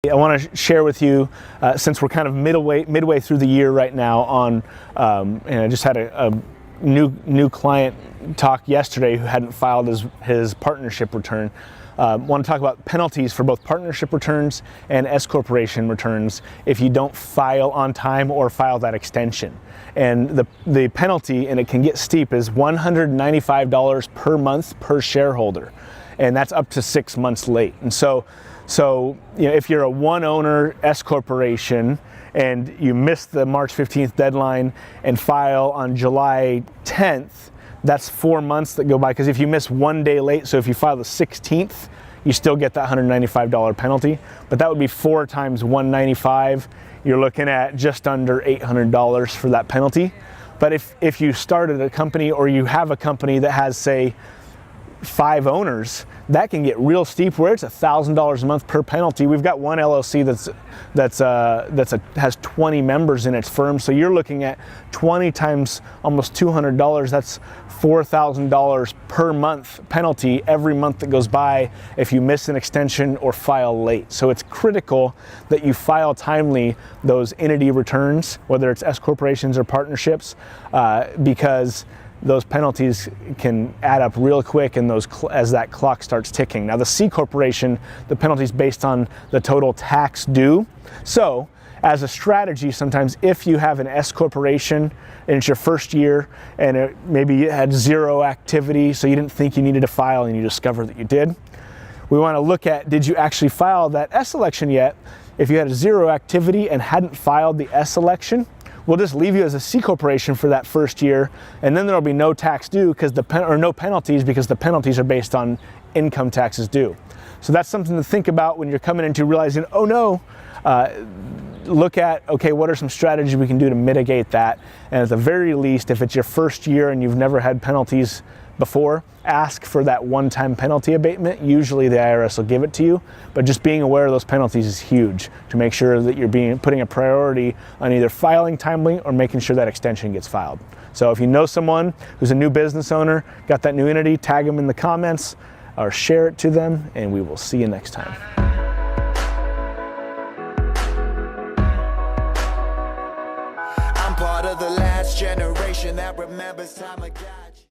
I want to share with you, since we're kind of midway through the year right now, on and I just had a new client talk yesterday who hadn't filed his partnership return. Want to talk about penalties for both partnership returns and S corporation returns if you don't file on time or file that extension. And the penalty, and it can get steep, is $195 per month per shareholder, and that's up to 6 months late. And so if you're a one owner S corporation and you miss the March 15th deadline and file on July 10th, that's 4 months that go by, because if you miss 1 day late, so if you file the 16th, you still get that $195 penalty, but that would be 4 times $195. You're looking at just under $800 for that penalty. But if you started a company, or you have a company that has, say, 5 owners, that can get real steep, where it's $1,000 a month per penalty. We've got one LLC has 20 members in its firm, so you're looking at 20 times almost $200. That's $4,000 per month penalty every month that goes by if you miss an extension or file late. So it's critical that you file timely those entity returns, whether it's S corporations or partnerships, because those penalties can add up real quick, and as that clock starts ticking. Now, the C corporation, the penalty is based on the total tax due. So as a strategy, sometimes if you have an S corporation and it's your first year, and maybe you had 0 activity, so you didn't think you needed to file, and you discover that you did, we want to look at, did you actually file that S election yet? If you had 0 activity and hadn't filed the S election, we'll just leave you as a C corporation for that first year, and then there'll be no tax due or no penalties, because the penalties are based on income taxes due. So that's something to think about when you're coming into realizing, oh no, look at, okay, what are some strategies we can do to mitigate that? And at the very least, if it's your first year and you've never had penalties before, ask for that one-time penalty abatement. Usually the IRS will give it to you, but just being aware of those penalties is huge to make sure that you're putting a priority on either filing timely or making sure that extension gets filed. So if you know someone who's a new business owner, got that new entity, tag them in the comments or share it to them, and we will see you next time. I'm part of the last generation that remembers time like that.